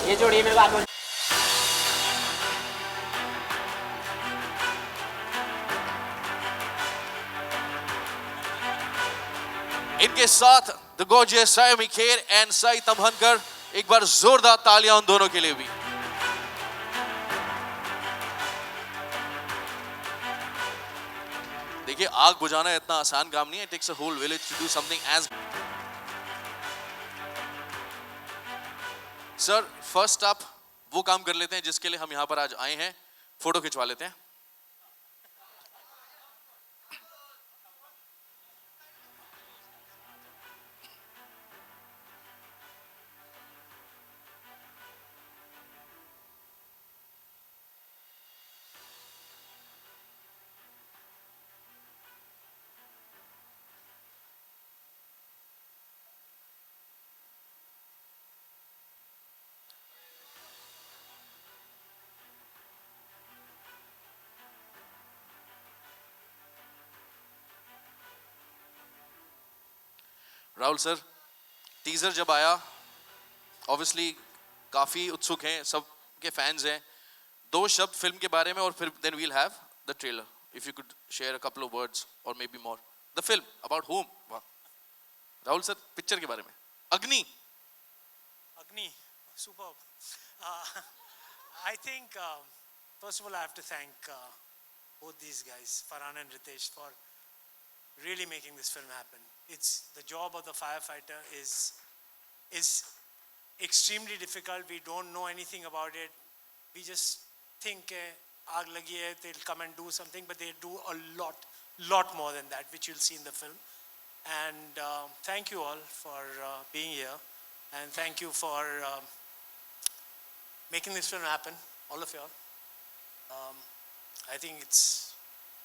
ये जोड़ी मेरे को इनके साथ the gorgeous Saiyami Kher and Sai Tamhankar, एक बार जोरदार तालियां उन दोनों के लिए भी। देखिए, आग बुझाना इतना आसान काम नहीं है। It takes a whole village to do something edge. Sir, first आप वो काम कर लेते हैं जिसके लिए हम यहां पर आज आए हैं, फोटो खिंचवा लेते हैं। राहुल सर, टीजर जब आया, ऑब्वियसली काफी उत्सुक हैं, सबके फैंस हैं। दो शब्द फिल्म के बारे में और फिर then we'll have the trailer. If you could share a couple of words और maybe more. The film about home. Rahul sir, picture के बारे में। अग्नि। Agni, superb. I think, first of all, I have to thank both these guys, Farhan and Ritesh, for really making this film happen. It's the job of the firefighter is extremely difficult. We don't know anything about it. We just think aag lagi hai, they'll come and do something, but they do a lot more than that, which you'll see in the film. And thank you all for being here, and thank you for making this film happen, all of y'all. I think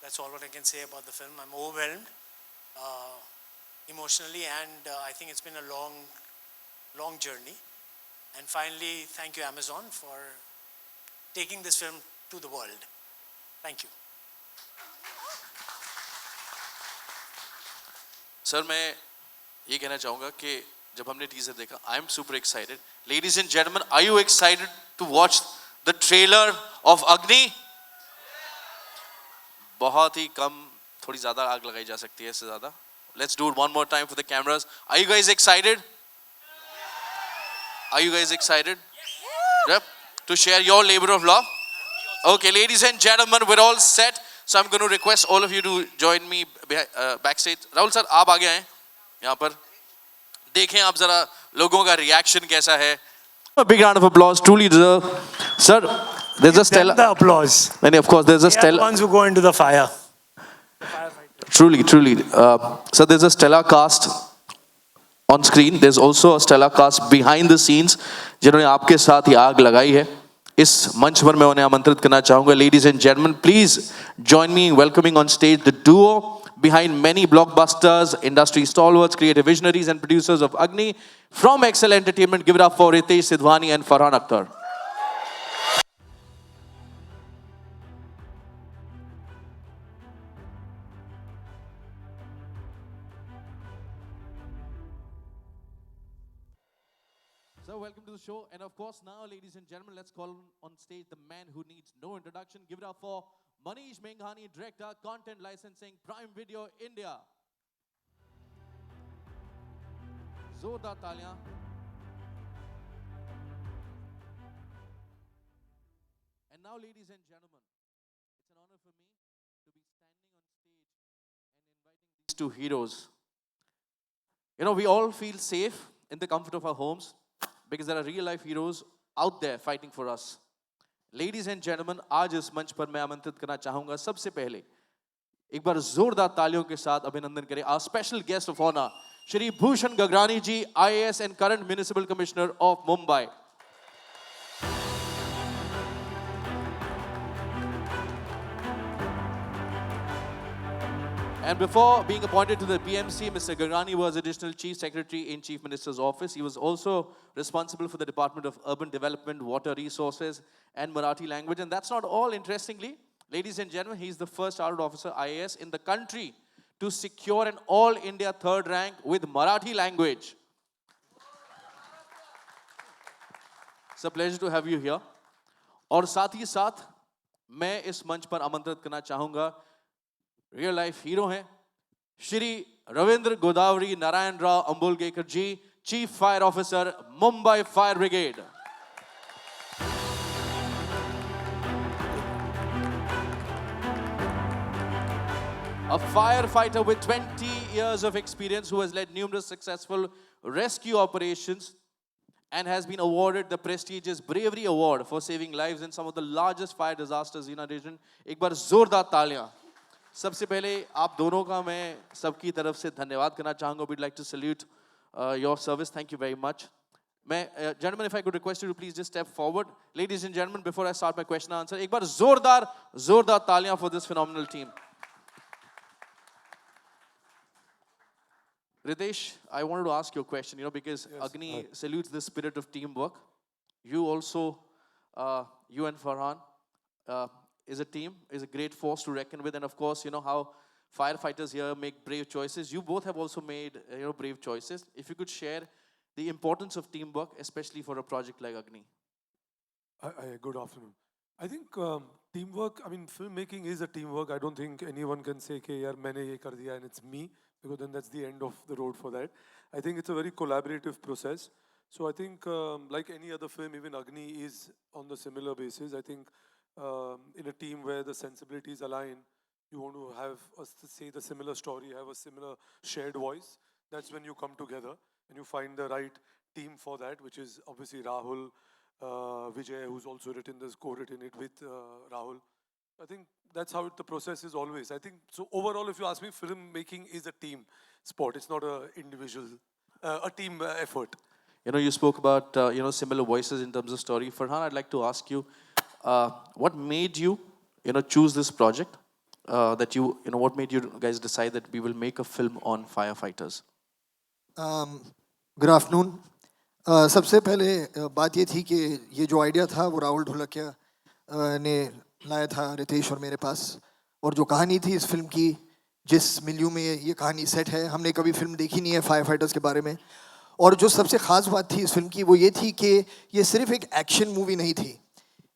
that's all what I can say about the film. I'm overwhelmed emotionally, and I think it's been a long journey. And finally, thank you Amazon for taking this film to the world. Thank you. Sir, मैं ये कहना चाहूंगा कि जब हमने teaser देखा, I am super excited. Ladies and gentleman, are you excited to watch the trailer of Agni? बहुत ही कम, थोड़ी ज्यादा आग लगाई जा सकती है, इससे ज्यादा। Let's do it one more time for the cameras. Are you guys excited? Are you guys excited? Yep. To share your labor of love? Okay, ladies and gentlemen, we're all set. So I'm going to request all of you to join me backstage. Rahul sir, आप आगे आएं यहाँ पर। देखें आप जरा लोगों का reaction कैसा है। A big round of applause, truly deserved. Sir, there's a stellar. The applause. And of course, there's a They are stellar. the ones who go into the fire. Truly. So there's a stellar cast on screen. There's also a stellar cast behind the scenes जिन्होंने आपके साथ ही आग लगाई है। इस मंच पर मैं उन्हें आमंत्रित करना चाहूंगा। Ladies and gentlemen, please join me in welcoming on stage the duo behind many blockbusters, industry stalwarts, creative visionaries and producers of Agni. From Excel Entertainment, give it up for Ritesh Sidhwani and Farhan Akhtar. So welcome to the show. And of course now, ladies and gentlemen, let's call on stage the man who needs no introduction. Give it up for Manish Menghani, Director, Content Licensing, Prime Video, India. Zordar Taliyan. And now, ladies and gentlemen, it's an honor for me to be standing on stage and inviting these two heroes. You know, we all feel safe in the comfort of our homes because there are real life heroes out there fighting for us. Ladies and gentlemen, आज इस मंच पर मैं आमंत्रित करना चाहूंगा सबसे पहले एक बार जोरदार तालियों के साथ अभिनंदन करें our special guest of honor Shri Bhushan Gagrani ji, IAS and current Municipal Commissioner of Mumbai. And before being appointed to the PMC, Mr. Gagani was Additional Chief Secretary in Chief Minister's Office. He was also responsible for the Department of Urban Development, Water Resources, and Marathi language. And that's not all, interestingly. Ladies and gentlemen, he's the first Armed Officer IAS in the country to secure an All India third rank with Marathi language. It's a pleasure to have you here. और साथ ही साथ मैं इस मंच पर आमंत्रित करना चाहूंगा रियल लाइफ हीरो हैं Shri Ravindra Godavari Narayan Rao Ambulgekar ji, chief fire officer, Mumbai fire brigade. A firefighter with 20 years of experience who has led numerous successful rescue operations and has been awarded the prestigious Bravery Award for saving lives in some of the largest fire disasters in our region. एक बार जोरदार तालियां. सबसे पहले आप दोनों का मैं सबकी तरफ से धन्यवाद करना चाहूंगा. We'd like to salute your service. Thank you very much. Gentlemen, if I could request you to please just step forward. Ladies and gentlemen, before I start my question and answer, एक बार जोरदार तालियां for this phenomenal team. Ritesh, I wanted to ask you a question, because yes, Agni salutes the spirit of teamwork. You also, you and Farhan, is a team, is a great force to reckon with. And of course, you know how firefighters here make brave choices. You both have also made, brave choices. If you could share the importance of teamwork, especially for a project like Agni. Good afternoon. I think teamwork, filmmaking is a teamwork. I don't think anyone can say, "Ke yaar, maine ye kar diya," and it's me, because then that's the end of the road for that. I think it's a very collaborative process. So I think, like any other film, even Agni is on the similar basis. I think in a team where the sensibilities align, you want to have us to say the similar story, have a similar shared voice. That's when you come together and you find the right team for that, which is obviously Rahul, Vijay, who's also co-written it with Rahul. I think that's how the process is always. I think, so overall, if you ask me, filmmaking is a team sport. It's not a individual, a team effort. You spoke about, similar voices in terms of story. Farhan, I'd like to ask you, what made you, choose this project? What made you guys decide that we will make a film on firefighters? Good afternoon. सबसे पहले बात ये थी कि ये जो idea था वो राहुल ढोलकिया ने लाया था रितेश और मेरे पास, और जो कहानी थी इस फिल्म की, जिस मिलियू में ये कहानी सेट है, हमने कभी फिल्म देखी नहीं है फायर फाइटर्स के बारे में. और जो सबसे ख़ास बात थी इस फिल्म की वो ये थी कि ये सिर्फ एक एक्शन मूवी नहीं थी.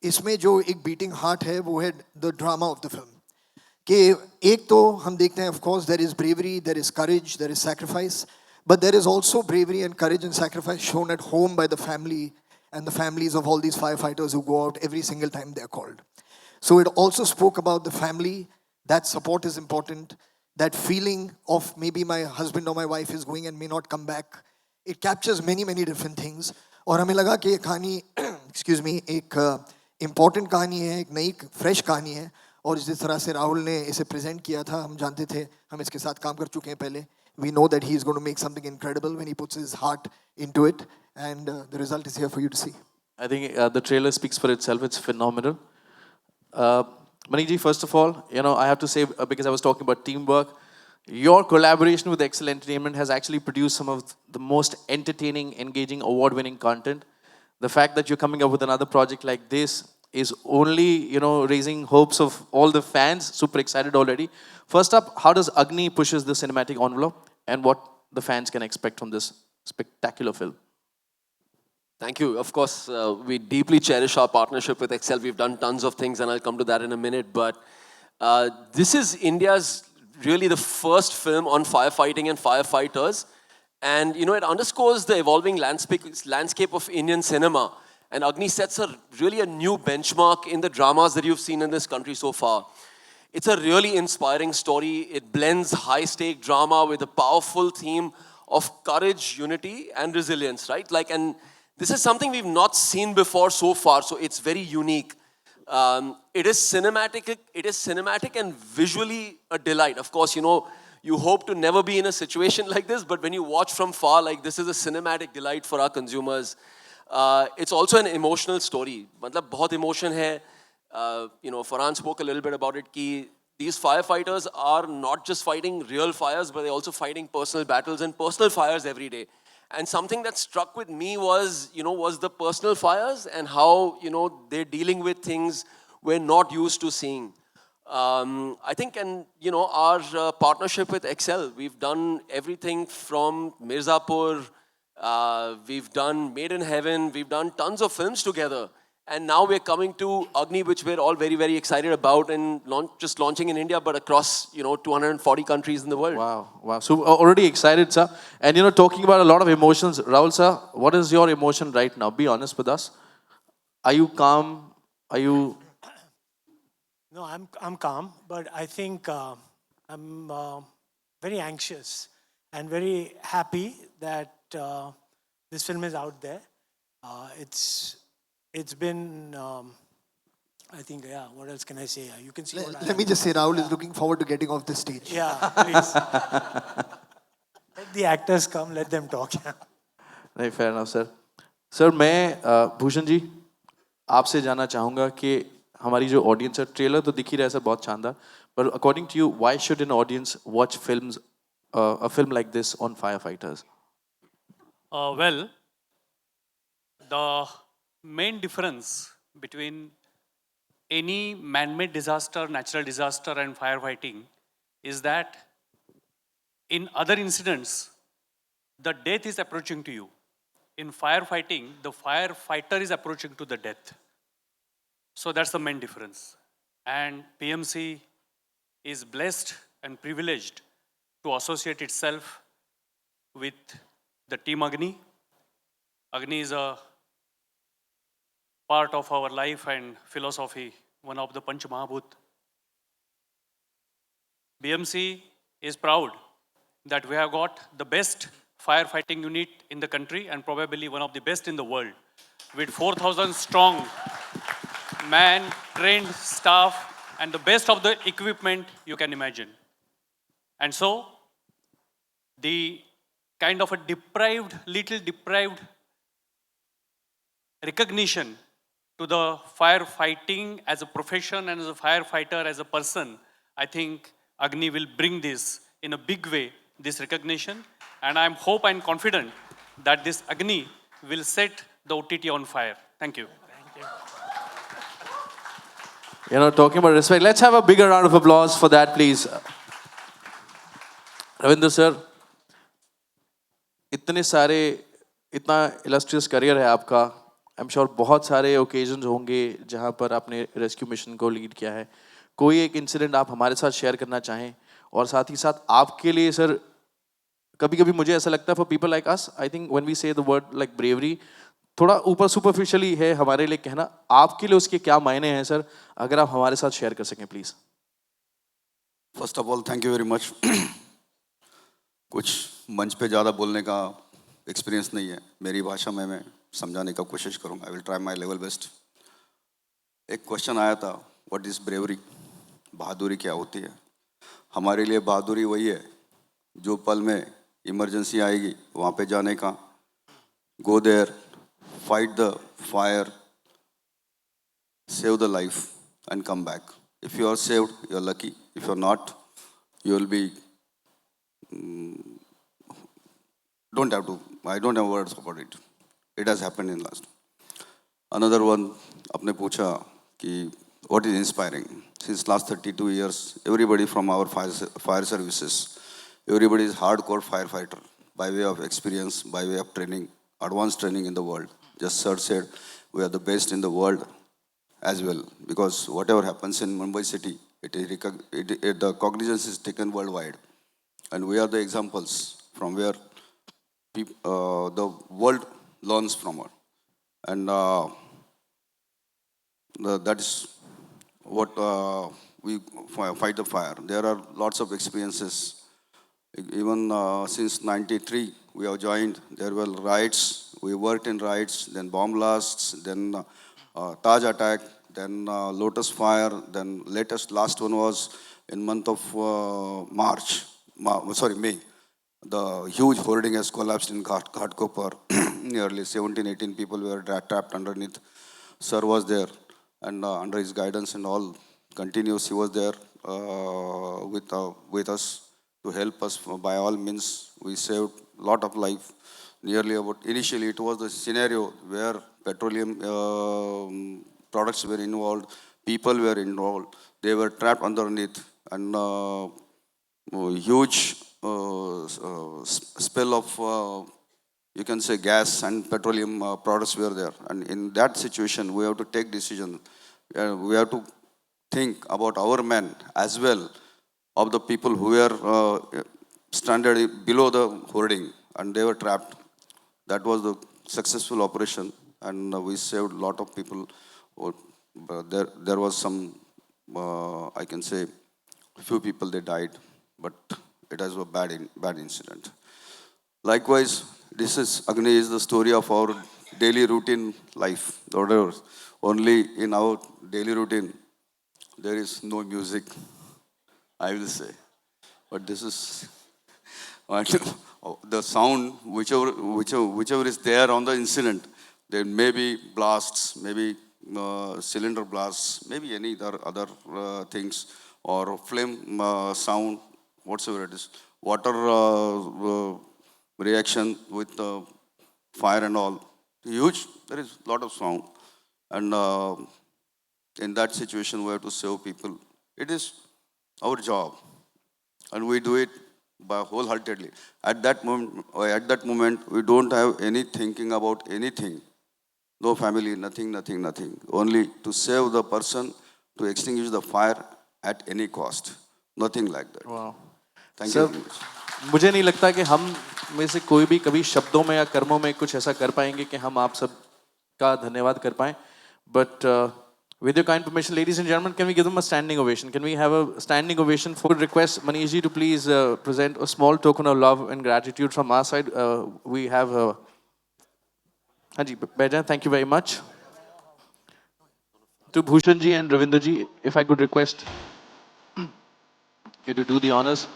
इसमें जो एक बीटिंग हार्ट है वो है the drama of the film. कि एक तो हम देखते हैं, of course there is bravery, there is courage, there is sacrifice, but there is also bravery and courage and sacrifice shown at home by the family and the families of all these firefighters who go out every single time they are called. So it also spoke about the family, that support is important, that feeling of maybe my husband or my wife is going and may not come back. It captures many, many different things. और हमें लगा कि ये कहानी, excuse me, एक important कहानी है, एक नई fresh कहानी है, और जिस तरह से राहुल ने इसे present किया था, हम जानते थे, हम इसके साथ काम कर चुके हैं पहले. We know that he's going to make something incredible when he puts his heart into it, and the result is here for you to see. I think the trailer speaks for itself. It's phenomenal. Maniji, first of all, I have to say, because I was talking about teamwork, your collaboration with Excel Entertainment has actually produced some of the most entertaining, engaging, award-winning content. The fact that you're coming up with another project like this is only, raising hopes of all the fans. Super excited already. First up, how does Agni pushes the cinematic envelope and what the fans can expect from this spectacular film? Thank you. Of course, we deeply cherish our partnership with Excel. We've done tons of things, and I'll come to that in a minute. But this is India's really the first film on firefighting and firefighters. And, you know, it underscores the evolving landscape of Indian cinema. And Agni sets really a new benchmark in the dramas that you've seen in this country so far. It's a really inspiring story. It blends high-stake drama with a powerful theme of courage, unity, and resilience, right? And this is something we've not seen before so far, so it's very unique. It is cinematic and visually a delight. Of course, you know, you hope to never be in a situation like this, but when you watch from far, this is a cinematic delight for our consumers. It's also an emotional story. मतलब बहुत emotion है. You know, Farhan spoke a little bit about it. Ki these firefighters are not just fighting real fires, but they're also fighting personal battles and personal fires every day. And something that struck with me was the personal fires and how, they're dealing with things we're not used to seeing. I think, and, our partnership with Excel, we've done everything from Mirzapur, we've done Made in Heaven, we've done tons of films together. And now we're coming to Agni, which we're all very, very excited about, and just launching in India, but across, 240 countries in the world. Wow. So already excited, sir. And, talking about a lot of emotions, Rahul, sir, what is your emotion right now? Be honest with us. Are you calm? Are you... No, I'm calm, but I think I'm very anxious and very happy that this film is out there. It's been, I think, what else can I say? You can see Let me just say, Rahul is looking forward to getting off the stage. Yeah, please. Let the actors come, let them talk. नहीं, fair enough, sir. Sir, मैं भूषण जी आपसे जानना चाहूँगा कि हमारी जो audience है, trailer तो दिख ही रहा है सर बहुत शानदार, but according to you, why should an audience watch a film like this on firefighters? Well, the main difference between any man-made disaster, natural disaster and firefighting is that in other incidents, the death is approaching to you. In firefighting, the firefighter is approaching to the death. So that's the main difference. And PMC is blessed and privileged to associate itself with the team Agni. Agni is a part of our life and philosophy, one of the Panch Mahabhut. BMC is proud that we have got the best firefighting unit in the country and probably one of the best in the world, with 4,000 strong trained staff and the best of the equipment you can imagine. And so, the kind of a little deprived recognition to the firefighting as a profession and as a firefighter, as a person, I think Agni will bring this in a big way, this recognition. And I'm hope and confident that this Agni will set the OTT on fire. Thank you. Talking about respect, let's have a bigger round of applause for that, please. Ravinder sir, इतना illustrious career है आपका. I'm sure बहुत सारे occasions होंगे जहाँ पर आपने rescue mission को lead किया है. कोई एक incident आप हमारे साथ share करना चाहें और साथ ही साथ आपके लिए सर कभी-कभी मुझे ऐसा लगता है for people like us, I think when we say the word like bravery, थोड़ा ऊपर superficially है हमारे लिए कहना. आपके लिए उसके क्या मायने हैं सर? अगर आप हमारे साथ share कर सकें please. First of all, thank you very much. कुछ मंच पे ज़्यादा बोलने का एक्सपीरियंस नहीं है. मेरी भाषा में मैं समझाने का कोशिश करूँगा. I will try my level best. एक क्वेश्चन आया था, what is bravery? बहादुरी क्या होती है? हमारे लिए बहादुरी वही है जो पल में इमरजेंसी आएगी वहाँ पे जाने का. Go there, fight the fire, save the life and come back. If you are saved, you are lucky. If you are not, you will be I don't have words about it. It has happened in last. Another one, आपने पूछा कि what is inspiring? Since last 32 years, everybody from our fire services, everybody is hardcore firefighter by way of experience, by way of training, advanced training in the world. just sir said, we are the best in the world as well, because whatever happens in Mumbai city, the cognizance is taken worldwide. And we are the examples from where the world learns from her. And that is what we fight the fire. There are lots of experiences. Even since 93, we have joined. There were riots. We worked in riots, then bomb blasts, then Taj attack, then Lotus fire, then last one was in month of May. The huge hoarding has collapsed in Ghatkopar. Nearly 17, 18 people were trapped underneath. Sir was there, and under his guidance and all continuous, he was there with us to help us by all means. We saved a lot of life. Nearly about, initially it was the scenario where petroleum products were involved, people were involved, they were trapped underneath, and huge spill of you can say gas and petroleum products were there. And in that situation, we have to take decision. We have to think about our men as well, of the people who were stranded below the hoarding and they were trapped. That was the successful operation, and we saved a lot of people. There was some, I can say, few people they died, but it was a bad incident. Likewise, this is Agni is the story of our daily routine life. Whatever. Only in our daily routine, there is no music, I will say. But this is the sound, whichever is there on the incident. There may be blasts, maybe cylinder blasts, maybe any other things, or flame sound, whatsoever it is. Water reaction with fire and all. Huge, there is a lot of sound. And in that situation, we have to save people. It is our job, and we do it by wholeheartedly. At that moment, we don't have any thinking about anything. No family, nothing. Only to save the person, to extinguish the fire at any cost. Nothing like that. Wow. Thank Sir, you. मुझे नहीं लगता कि हम में से कोई भी कभी शब्दों में या कर्मों में कुछ ऐसा कर पाएंगे कि हम आप सब का धन्यवाद कर पाएं. But with your kind permission, ladies and gentlemen, can we give them a standing ovation? Can we have a standing ovation? For request Manish ji to please present a small token of love and gratitude from our side. We have Haji Baijan, thank you very much. To Bhushan ji and Ravinder ji, if I could request you to do the honors.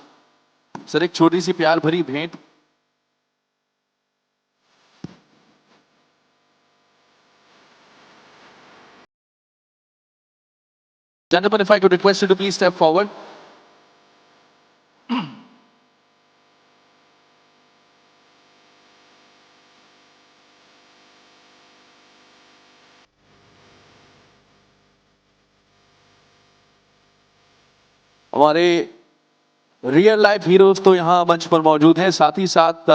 Sir एक छोटी सी प्यार भरी भेंट. Gentlemen, if I could request you to please step forward. हमारे real life heroes तो यहाँ मंच पर मौजूद हैं, साथ ही साथ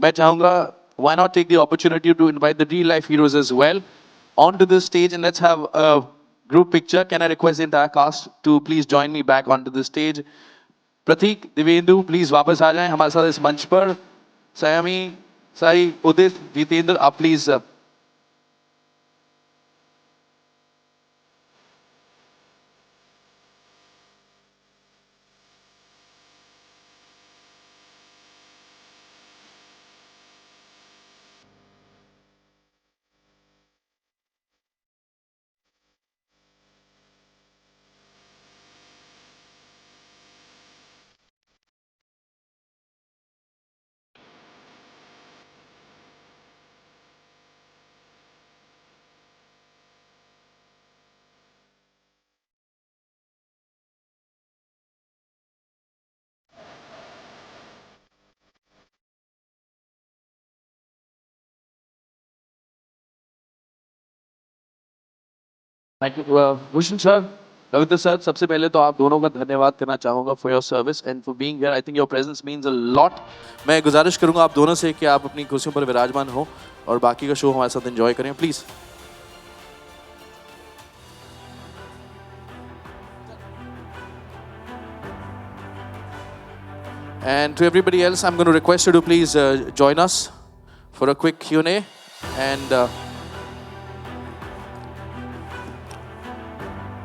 मैं चाहूंगा why not take the opportunity to invite the real life heroes as well onto the stage, and let's have a group picture. Can I request the entire cast to please join me back onto the stage? Prateek, Divyendu, please वापस आ जाएं हमारे साथ इस मंच पर. सयामी, साई, उदित, जितेंद्र, आप please Thank you, Bhushan sir, Ravindra sir, सबसे पहले तो आप दोनों का धन्यवाद करना चाहूँगा for your service and for being here. I think your presence means a lot. मैं गुजारिश करूँगा आप दोनों से कि आप अपनी कुर्सियों पर विराजमान हो और बाकी का शो हमारे साथ एंजॉय करें please. And to everybody else, I'm going to request you to please join us for a quick Q&A. And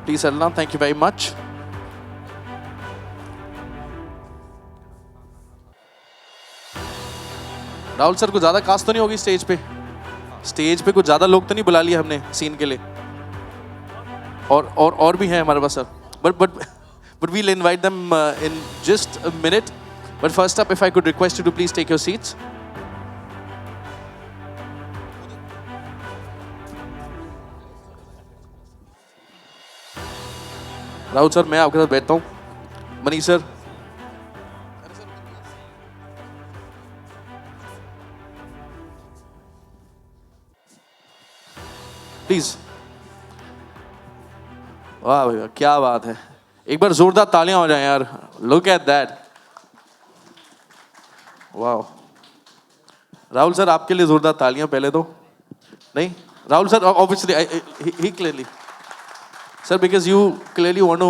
please settle down. Thank you very much. Rahul sir, कुछ ज़्यादा कास्ट तो नहीं होगी स्टेज पे? Stage पे कुछ ज़्यादा लोग तो नहीं बुला लिए हमने सीन के लिए? और भी हैं हमारे पास sir. But we'll invite them in just a minute. But first up, if I could request you to please take your seats. Rahul sir, मैं आपके साथ बैठता हूँ. मनीष सर. प्लीज. वाह भैया, क्या बात है. एक बार जोरदार तालियां हो जाएं यार. Look at that. वाह. राहुल सर, आपके लिए जोरदार तालियां पहले तो. नहीं Rahul sir, obviously he clearly sir, because you clearly want to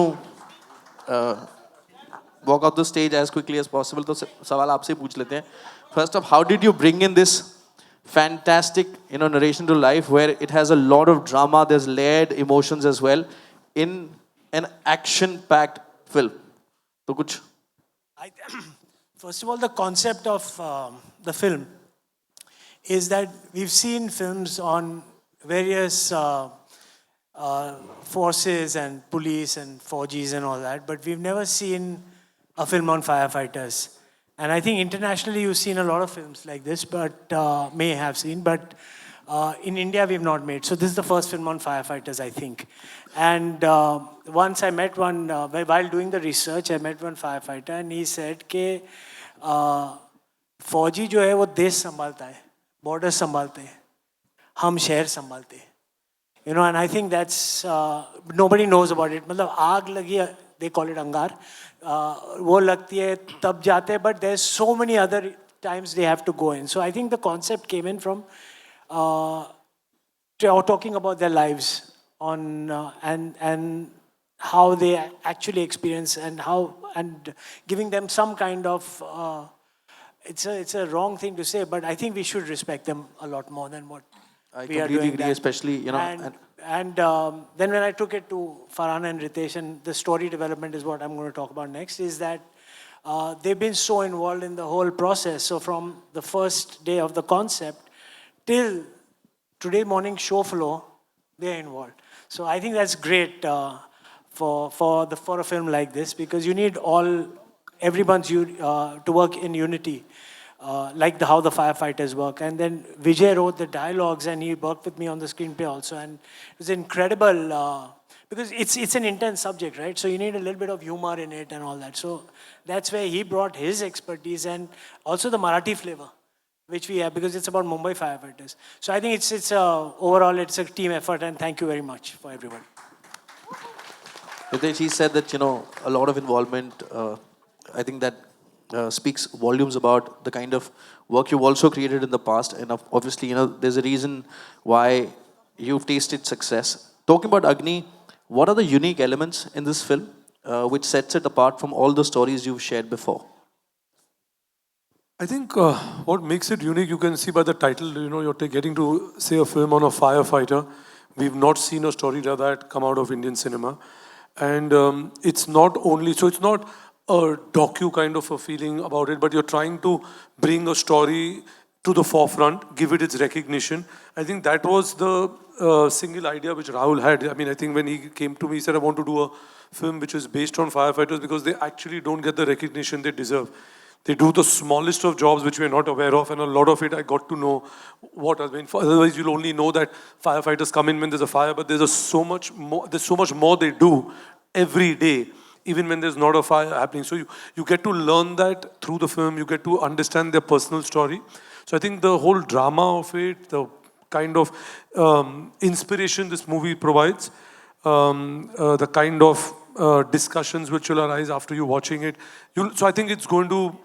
walk off the stage as quickly as possible, तो सवाल आपसे पूछ लेते हैं. First up, how did you bring in this fantastic, narration to life where it has a lot of drama, there's layered emotions as well in an action-packed film? तो कुछ. First of all, the concept of the film is that we've seen films on various forces and police and Fauji's and all that, but we've never seen a film on firefighters. And I think internationally you've seen a lot of films like this, but may have seen, but in India we've not made. So this is the first film on firefighters, I think. And once I met one, while doing the research, I met one firefighter and he said कि फौजी जो है वो देश संभालता है, border संभालते हैं, हम शहर संभालते हैं. And I think that's, nobody knows about it. मतलब आग लगी, they call it अंगार, वो लगती है तब जाते हैं, but there's so many other times they have to go in. So I think the concept came in from talking about their lives on and how they actually experience and giving them some kind of, it's a wrong thing to say, but I think we should respect them a lot more than what I we are completely doing agree, that. especially, And then when I took it to Farhana and Ritesh, and the story development is what I'm going to talk about next, is that they've been so involved in the whole process. So from the first day of the concept till today morning show floor, they're involved. So I think that's great for a film like this, because you need everyone's to work in unity. Like how the firefighters work. And then Vijay wrote the dialogues and he worked with me on the screenplay also. And it was incredible because it's an intense subject, right? So you need a little bit of humor in it and all that. So that's where he brought his expertise and also the Marathi flavor, which we have because it's about Mumbai firefighters. So I think overall it's a team effort, and thank you very much for everyone. Ritesh, he said that, a lot of involvement, I think that speaks volumes about the kind of work you've also created in the past. And obviously, there's a reason why you've tasted success. Talking about Agni, what are the unique elements in this film which sets it apart from all the stories you've shared before? I think what makes it unique, you can see by the title, you're getting to say a film on a firefighter. We've not seen a story like that come out of Indian cinema. And it's not a docu kind of a feeling about it, but you're trying to bring a story to the forefront, give it its recognition. I think that was the single idea which Rahul had. I mean, I think when he came to me, he said, I want to do a film which is based on firefighters because they actually don't get the recognition they deserve. They do the smallest of jobs which we're not aware of, and a lot of it I got to know what has been. Otherwise, you'll only know that firefighters come in when there's a fire, but there's so much more they do every day, even when there's not a fire happening. So you get to learn that through the film, you get to understand their personal story. So I think the whole drama of it, the kind of inspiration this movie provides, the kind of discussions which will arise after you watching it. So I think it's going to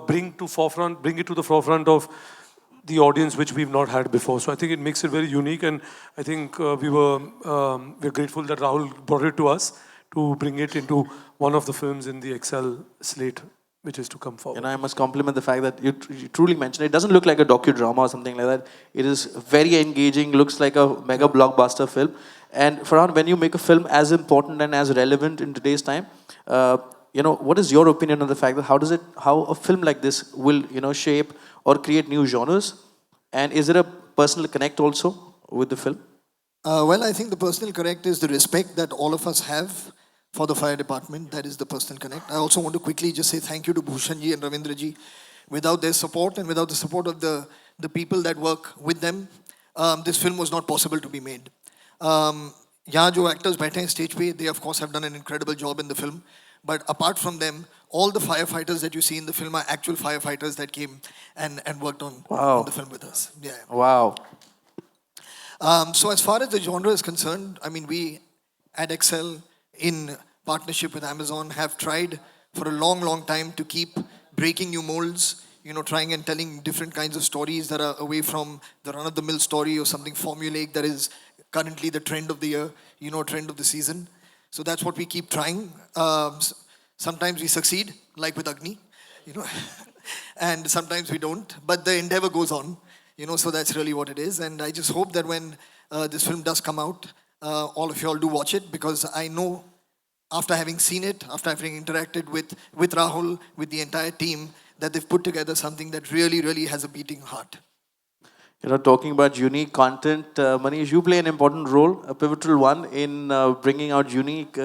bring it to the forefront of the audience which we've not had before. So I think it makes it very unique, and I think we're grateful that Rahul brought it to us to bring it into one of the films in the Excel slate which is to come forward. And I must compliment the fact that you truly mentioned it. It doesn't look like a docudrama or something like that. It is very engaging, looks like a mega blockbuster film. And Farhan, when you make a film as important and as relevant in today's time, what is your opinion on the fact that how a film like this will, shape or create new genres? And is there a personal connect also with the film? Well, I think the personal connect is the respect that all of us have for the fire department. That is the personal connect. I also want to quickly just say thank you to Bhushan ji and Ravindra ji. Without their support and without the support of the people that work with them, this film was not possible to be made. यहाँ जो actors बैठे हैं stage पे, they of course have done an incredible job in the film. But apart from them, all the firefighters that you see in the film are actual firefighters that came and worked on the film with us. Yeah. Wow. So as far as the genre is concerned, I mean, we at Excel, in partnership with Amazon, have tried for a long, long time to keep breaking new molds, trying and telling different kinds of stories that are away from the run-of-the-mill story or something formulaic that is currently the trend of the year, trend of the season. So that's what we keep trying. Sometimes we succeed, like with Agni, and sometimes we don't. But the endeavor goes on, so that's really what it is. And I just hope that when this film does come out, all of you all do watch it, because I know after having seen it, after having interacted with Rahul, with the entire team, that they've put together something that really, really has a beating heart. Talking about unique content, Manish, you play an important role, a pivotal one in bringing out unique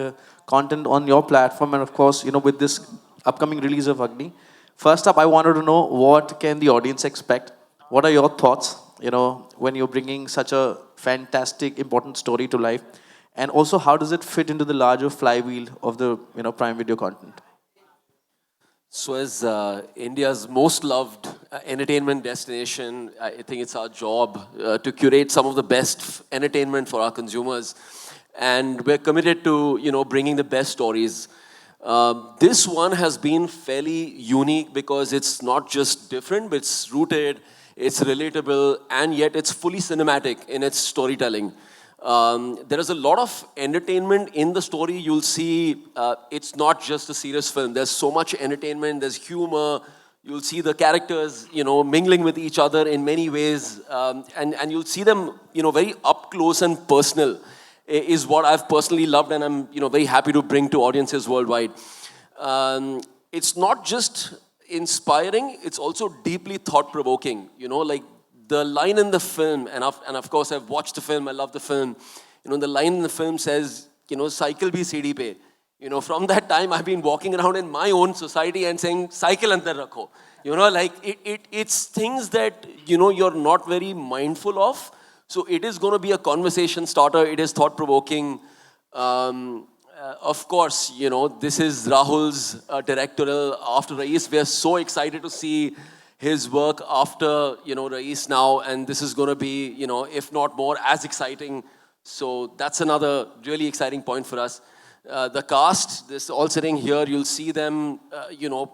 content on your platform, and of course, with this upcoming release of Agni. First up, I wanted to know, what can the audience expect? What are your thoughts, when you're bringing such a fantastic, important story to life? And also, how does it fit into the larger flywheel of the, Prime Video content? So as India's most loved entertainment destination, I think it's our job to curate some of the best entertainment for our consumers. And we're committed to, bringing the best stories. This one has been fairly unique because it's not just different, but it's rooted, it's relatable, and yet it's fully cinematic in its storytelling. There is a lot of entertainment in the story. You'll see it's not just a serious film. There's so much entertainment, there's humor. You'll see the characters, mingling with each other in many ways. And you'll see them, very up close and personal is what I've personally loved, and I'm, very happy to bring to audiences worldwide. It's not just inspiring, it's also deeply thought-provoking, like the line in the film, and of course I've watched the film, I love the film. The line in the film says, cycle bhi CD pe. From that time I've been walking around in my own society and saying, cycle andar rakho. It's things that, you're not very mindful of. So it is going to be a conversation starter. It is thought-provoking. Of course, this is Rahul's directorial after Raees. We are so excited to see his work after, Raees now, and this is going to be, if not more, as exciting. So that's another really exciting point for us. The cast, this all sitting here, you'll see them,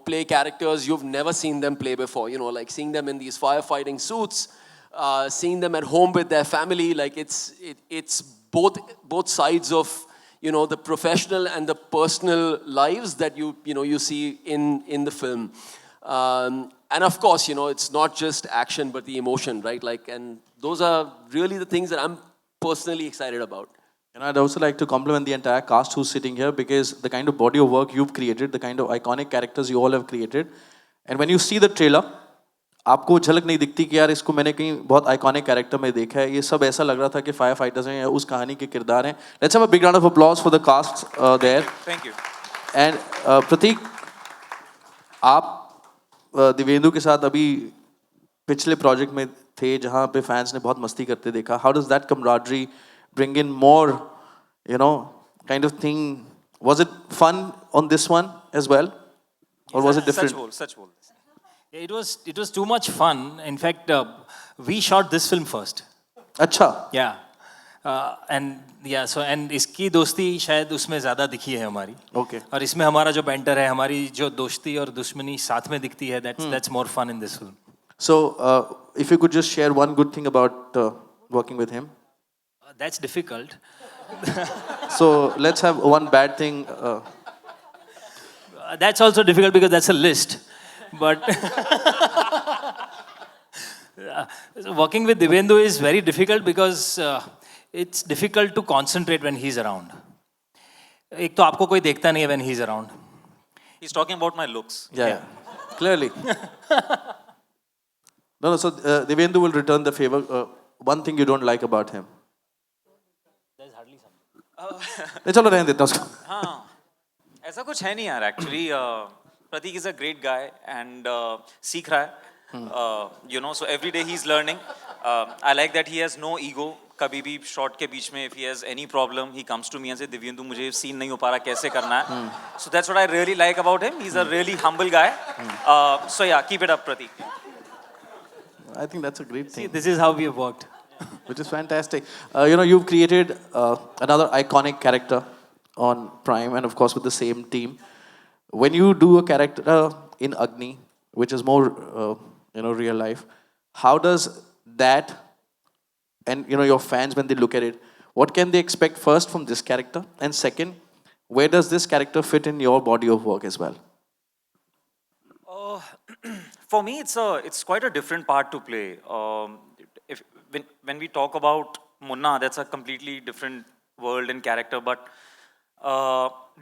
play characters you've never seen them play before. Like seeing them in these firefighting suits, seeing them at home with their family. Like it's both sides of, the professional and the personal lives that you see in the film. And of course, it's not just action, but the emotion, right? And those are really the things that I'm personally excited about. And I'd also like to compliment the entire cast who's sitting here, because the kind of body of work you've created, the kind of iconic characters you all have created. And when you see the trailer, आपको झलक नहीं दिखती कि यार इसको मैंने कहीं बहुत आइकॉनिक कैरेक्टर में देखा है. ये सब ऐसा लग रहा था कि फायर फाइटर्स हैं या उस कहानी के किरदार हैं. Let's have a big round of applause for the cast there. Thank you. And प्रतीक, आप दिवेंदु के साथ अभी पिछले प्रोजेक्ट में थे जहाँ पे फैंस ने बहुत मस्ती करते देखा. How does that camaraderie bring in more, kind of thing? Was it fun on this one as well, or was it different? Such bol. It was too much fun. In fact, we shot this film first. अच्छा. Yeah. And या so and इसकी दोस्ती शायद उसमें ज़्यादा दिखी है हमारी. Okay. और इसमें हमारा जो बैंटर है, हमारी जो दोस्ती और दुश्मनी साथ में दिखती है, that's more fun in this film. So, if you could just share one good thing about working with him. That's difficult. So, let's have one bad thing. That's also difficult because that's a list. But so working with Divendu is very difficult because it's difficult to concentrate when he's around. एक तो आपको कोई देखता नहीं है when he's around. He's talking about my looks. Yeah. Clearly. No, so Divendu will return the favor. One thing you don't like about him. चलो रहने देता हूँ उसको. हाँ, ऐसा कुछ है नहीं यार actually. Prateek is a great guy and सीख रहा है. You know, so every day he is learning. I like that he has no ego. कभी भी शॉट के बीच में if he has any problem he comes to me and say Divyendu मुझे scene नहीं हो पा रहा, कैसे करना है. So that's what I really like about him. He is a really humble guy. So yeah, keep it up Prateek. I think that's a great thing. This is how we have worked. Which is fantastic. You've created another iconic character on Prime, and of course with the same team. When you do a character in Agni, which is more, real life, how does that, and your fans when they look at it, what can they expect first from this character, and second, where does this character fit in your body of work as well? For me, it's quite a different part to play. When we talk about Munna, that's a completely different world and character. But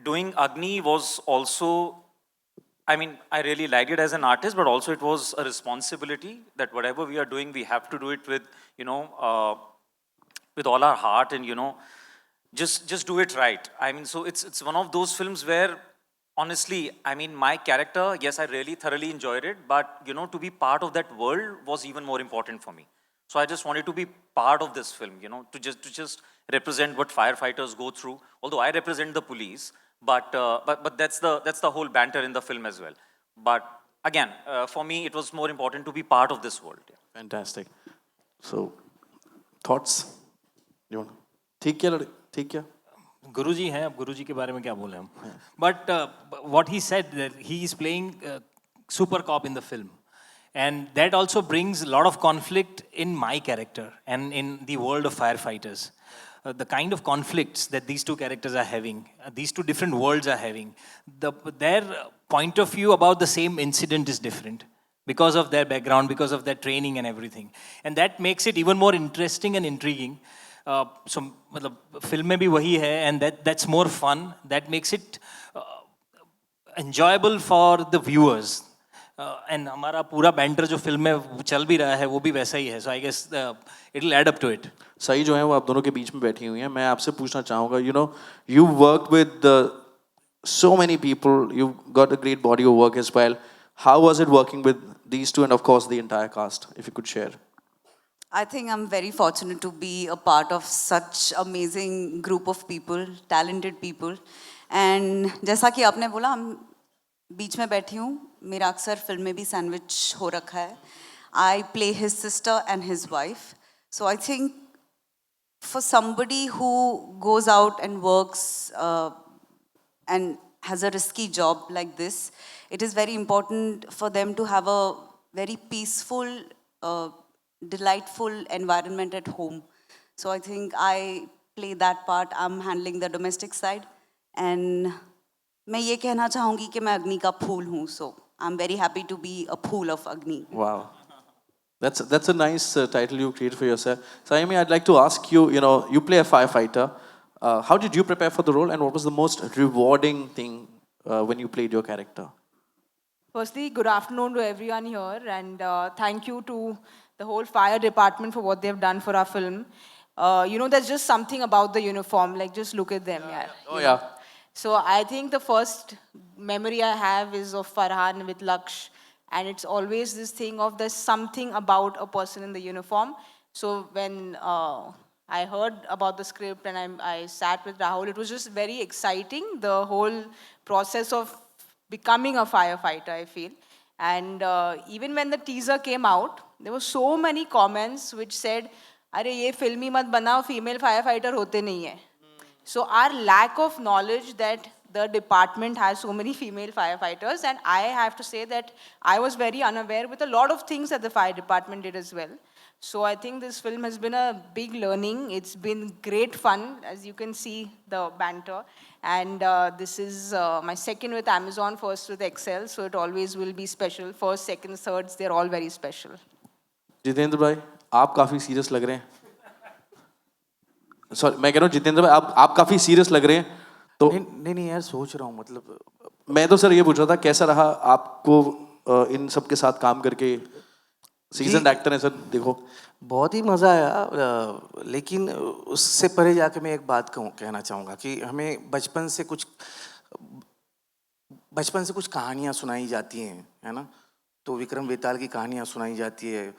doing Agni was also, I mean, I really liked it as an artist, but also it was a responsibility that whatever we are doing, we have to do it with, with all our heart and, just do it right. I mean, so it's one of those films where, honestly, I mean, my character, yes, I really thoroughly enjoyed it, but, to be part of that world was even more important for me. So I just wanted to be part of this film, to just represent what firefighters go through. Although I represent the police, but that's the whole banter in the film as well. But again, for me, it was more important to be part of this world. Yeah. Fantastic. So, thoughts? You want? ठीक क्या? गुरुजी हैं, अब गुरुजी के बारे में क्या बोले हम. But what he said, that he is playing super cop in the film. And that also brings a lot of conflict in my character and in the world of firefighters. The kind of conflicts that these two characters are having, these two different worlds are having, their point of view about the same incident is different because of their background, because of their training and everything. And that makes it even more interesting and intriguing. So, film में भी वही है, and that's more fun. That makes it enjoyable for the viewers. And हमारा पूरा banter जो film में चल भी रहा है वो भी वैसा ही है. So I guess it'll add up to it. सही जो है वो आप दोनों के बीच में बैठी हुई हैं. मैं आपसे पूछना चाहूँगा, you worked with so many people. You've got a great body of work as well. How was it working with these two and of course the entire cast? If you could share. I think I'm very fortunate to be a part of such amazing group of people, talented people. And जैसा कि आपने बोला, हम बीच में बैठी हूँ. मेरा अक्सर फिल्म में भी सैंडविच हो रखा है. I play his sister and his wife. So I think for somebody who goes out and works and has a risky job like this, it is very important for them to have a very peaceful, delightful environment at home. So I think I play that part. I'm handling the domestic side. And मैं ये कहना चाहूँगी कि मैं अग्नि का फूल हूँ. So I'm very happy to be a pool of Agni. Wow. That's a nice title you created for yourself. Sayami, I'd like to ask you, you play a firefighter. How did you prepare for the role and what was the most rewarding thing when you played your character? Firstly, good afternoon to everyone here and thank you to the whole fire department for what they've done for our film. There's just something about the uniform, like just look at them. Yeah. Oh yeah. So I think the first memory I have is of Farhan with Laksh. And it's always this thing of there's something about a person in the uniform. So when I heard about the script and I sat with Rahul, it was just very exciting, the whole process of becoming a firefighter, I feel. And even when the teaser came out, there were so many comments which said, अरे ये film ही मत बनाओ, female fire fighter होते नहीं है. So our lack of knowledge that the department has so many female firefighters, and I have to say that I was very unaware with a lot of things that the fire department did as well. So I think this film has been a big learning. It's been great fun, as you can see the banter. And this is my second with Amazon, first with Excel, so it always will be special. First, second, thirds, they're all very special. Jitendra भाई आप काफ़ी serious लग रहे हैं. Sorry मैं कह रहा हूँ जितेंद्र भाई आप काफ़ी सीरियस लग रहे हैं. तो नहीं यार सोच रहा हूँ मतलब मैं तो सर ये पूछ रहा था कैसा रहा आपको इन सब के साथ काम करके. सीजन एक्टर है सर देखो. बहुत ही मज़ा आया, लेकिन उससे परे जाके मैं एक बात कहना चाहूँगा कि हमें बचपन से कुछ कहानियाँ सुनाई जाती हैं, है ना. तो विक्रम बेताल की कहानियाँ सुनाई जाती है,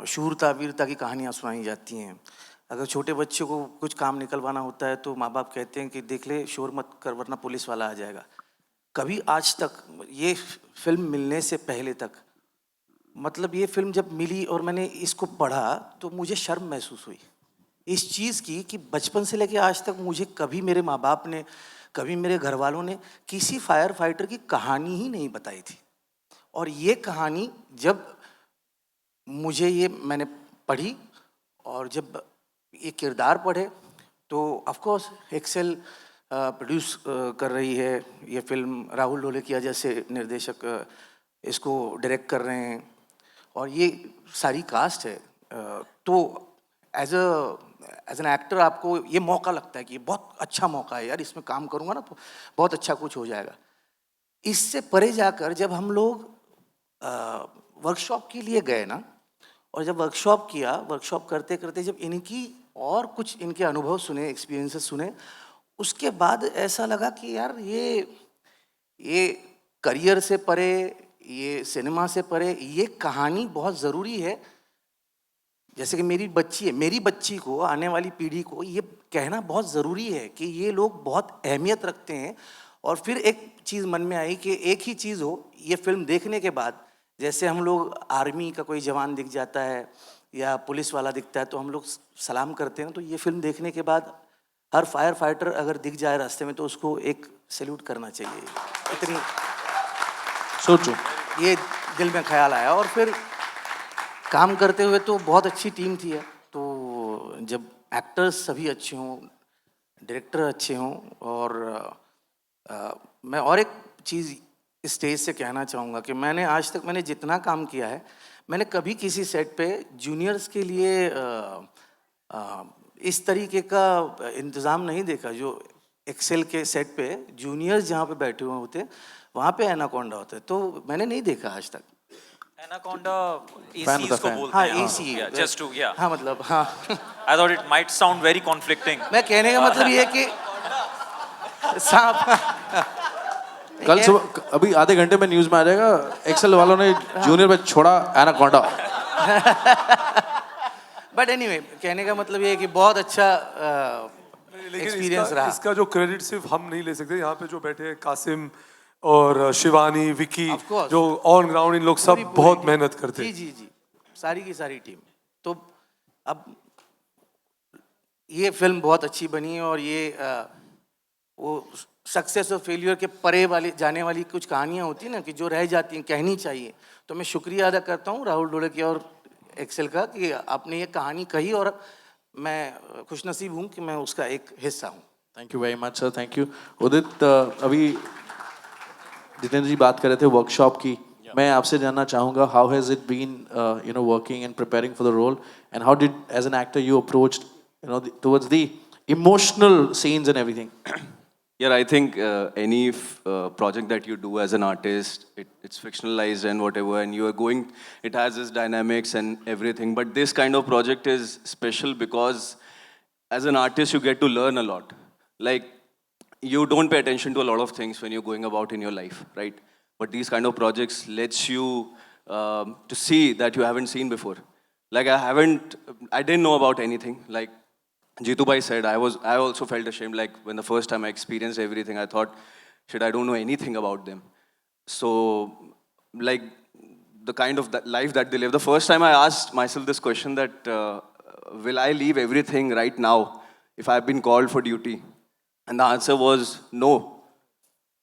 शूरता वीरता की कहानियाँ सुनाई जाती हैं. अगर छोटे बच्चों को कुछ काम निकलवाना होता है तो माँ बाप कहते हैं कि देख ले शोर मत कर वरना पुलिस वाला आ जाएगा. कभी आज तक ये फिल्म मिलने से पहले तक, मतलब ये फिल्म जब मिली और मैंने इसको पढ़ा तो मुझे शर्म महसूस हुई इस चीज़ की कि बचपन से लेके आज तक मुझे कभी मेरे माँ बाप ने, कभी मेरे घर वालों ने किसी फायर फाइटर की कहानी ही नहीं बताई थी. और ये कहानी जब मैंने पढ़ी और जब ये किरदार पढ़े तो ऑफ कोर्स एक्सेल प्रोड्यूस कर रही है ये फिल्म. राहुल ढोलकिया जैसे निर्देशक इसको डायरेक्ट कर रहे हैं और ये सारी कास्ट है. तो एज एन एक्टर आपको ये मौका लगता है कि ये बहुत अच्छा मौका है यार, इसमें काम करूँगा ना तो बहुत अच्छा कुछ हो जाएगा. इससे परे जाकर जब हम लोग वर्कशॉप के लिए गए ना, और जब वर्कशॉप करते करते जब इनकी और कुछ इनके अनुभव सुने, एक्सपीरियंसेस सुने, उसके बाद ऐसा लगा कि यार ये करियर से परे, ये सिनेमा से परे, ये कहानी बहुत ज़रूरी है. जैसे कि मेरी बच्ची को, आने वाली पीढ़ी को ये कहना बहुत ज़रूरी है कि ये लोग बहुत अहमियत रखते हैं. और फिर एक चीज़ मन में आई कि एक ही चीज़ हो, ये फिल्म देखने के बाद जैसे हम लोग आर्मी का कोई जवान दिख जाता है या पुलिस वाला दिखता है तो हम लोग सलाम करते हैं, तो ये फिल्म देखने के बाद हर फायर फाइटर अगर दिख जाए रास्ते में तो उसको एक सैल्यूट करना चाहिए. इतनी सोचो, ये दिल में ख्याल आया. और फिर काम करते हुए तो बहुत अच्छी टीम थी. तो जब एक्टर्स सभी अच्छे हों, डायरेक्टर अच्छे हों, और मैं और एक चीज़ इस स्टेज से कहना चाहूँगा कि आज तक मैंने जितना काम किया है, मैंने कभी किसी सेट पे जूनियर्स के लिए इस तरीके का इंतज़ाम नहीं देखा. जो एक्सेल के सेट पे जूनियर्स जहाँ पे बैठे हुए होते वहाँ पे एनाकोंडा होता है, तो मैंने नहीं देखा आज तक. एनाकोंडा एसी इसको बोलते हैं. हाँ एसी, जस्ट टू या हाँ मतलब हाँ. I thought it might sound very conflicting. मैं कहने का मतलब ये है कि सांप कल सुबह अभी आधे घंटे में न्यूज़ में आ जाएगा एक्सेल वालों ने जूनियर में छोड़ा एनाकोंडा. बट एनीवे कहने का मतलब ये है कि बहुत अच्छा एक्सपीरियंस रहा. इसका जो क्रेडिट सिर्फ हम नहीं ले सकते. यहाँ पे जो बैठे हैं कासिम और शिवानी, विकी, जो ऑन ग्राउंड, इन लोग सब बहुत मेहनत करते हैं. जी सारी की सारी टीम. तो अब ये फिल्म बहुत अच्छी बनी और ये वो सक्सेस और फेलियर के परे वाली जाने वाली कुछ कहानियाँ होती हैं ना कि जो रह जाती हैं, कहनी चाहिए. तो मैं शुक्रिया अदा करता हूँ राहुल ढोलकिया और एक्सेल का कि आपने ये कहानी कही और मैं खुशनसीब हूँ कि मैं उसका एक हिस्सा हूँ. Thank you very much sir. Thank you. Udit, अभी जितेंद्र जी बात कर रहे थे वर्कशॉप की. मैं आपसे जानना चाहूँगा how has it been working and preparing for the role, and how did as an actor you approached towards the emotional scenes and everything. Yeah, I think any project that you do as an artist, it's fictionalized and whatever, and you are going, it has its dynamics and everything. But this kind of project is special because as an artist, you get to learn a lot. Like, you don't pay attention to a lot of things when you're going about in your life, right? But these kind of projects lets you to see that you haven't seen before. Like, I didn't know about anything. Like, Jitu Bhai said, I also felt ashamed. Like when the first time I experienced everything, I thought, shit, I don't know anything about them. So, like the kind of life that they live. The first time I asked myself this question that will I leave everything right now if I've been called for duty? And the answer was no.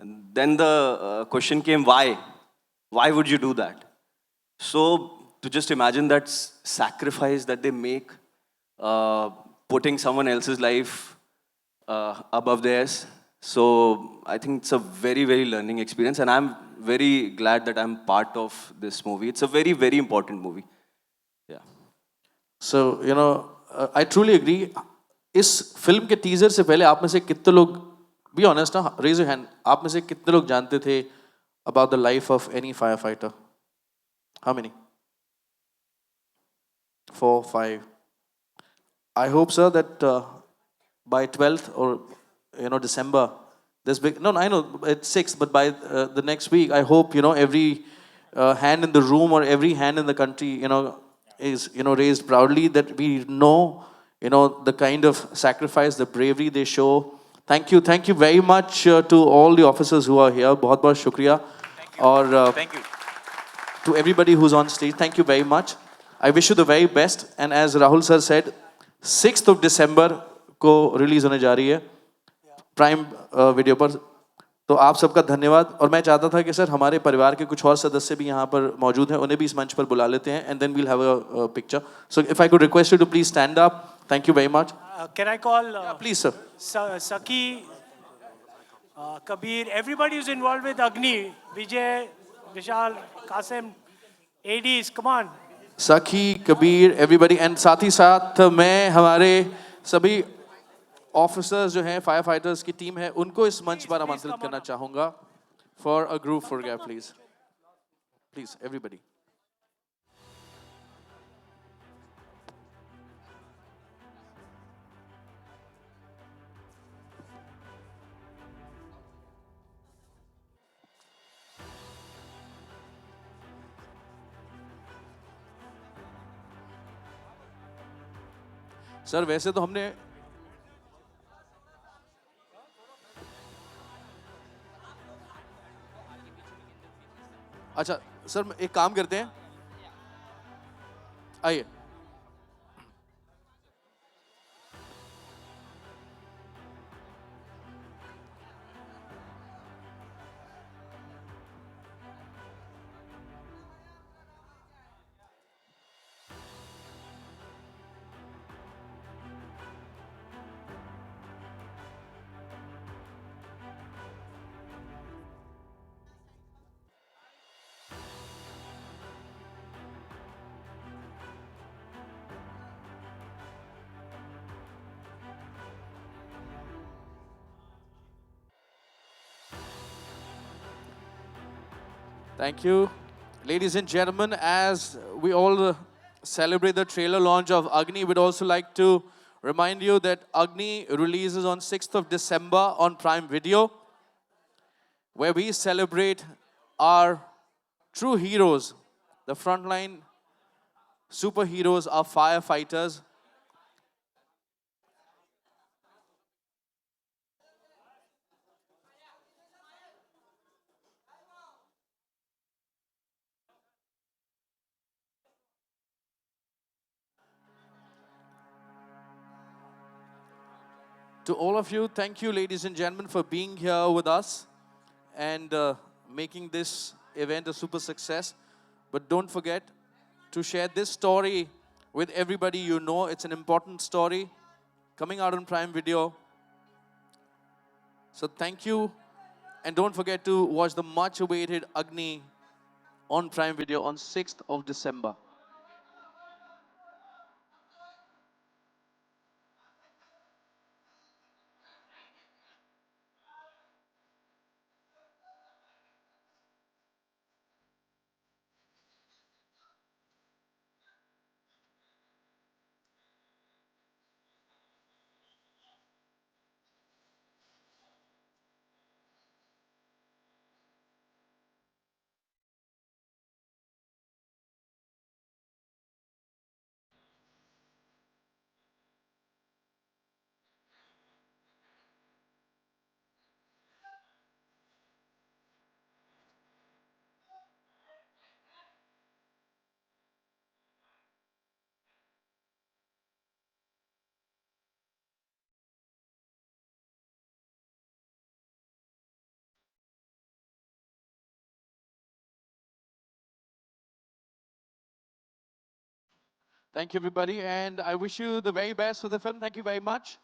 And then the question came, why? Why would you do that? So to just imagine that sacrifice that they make, putting someone else's life above theirs. So I think it's a very, very learning experience, and I'm very glad that I'm part of this movie. It's a very, very important movie. Yeah. So, you know, I truly agree. इस film के teaser से पहले आप में से कितने लोग, be honest ना, raise your hand, आप में से कितने लोग जानते थे about the life of any firefighter? How many? 4, 5. I hope, sir, that by 12th or December, this big. No, I know it's 6th, but by the next week, I hope every hand in the room or every hand in the country, is raised proudly, that we know the kind of sacrifice, the bravery they show. Thank you very much to all the officers who are here. बहुत बहुत शुक्रिया. और Thank you. to everybody who's on stage, thank you very much. I wish you the very best. And as Rahul sir said, 6th of December को release होने जा रही है prime video पर. तो आप सबका धन्यवाद. और मैं चाहता था कि सर हमारे परिवार के कुछ और सदस्य भी यहाँ पर मौजूद हैं, उन्हें भी इस मंच पर बुला लेते हैं, and then we'll have a picture. So if I could request you to please stand up. Thank you very much. Can I call please sir. Saki, Kabir, everybody who's involved with Agni, Vijay, Vishal, Qasim, ADs, come on. सखी, Kabir, everybody. And साथ ही साथ मैं हमारे सभी officers जो हैं, fire fighters की team है, उनको इस मंच पर आमंत्रित करना चाहूँगा for a group photograph please. Please everybody. Sir वैसे तो हमने अच्छा सर एक काम करते हैं, आइए. Thank you. Ladies and gentlemen, as we all celebrate the trailer launch of Agni, we'd also like to remind you that Agni releases on 6th of December on Prime Video, where we celebrate our true heroes, the frontline superheroes, our firefighters. To all of you, thank you, ladies and gentlemen, for being here with us and making this event a super success. But don't forget to share this story with everybody you know. It's an important story coming out on Prime Video. So thank you. And don't forget to watch the much-awaited Agni on Prime Video on 6th of December. Thank you, everybody, and I wish you the very best for the film. Thank you very much.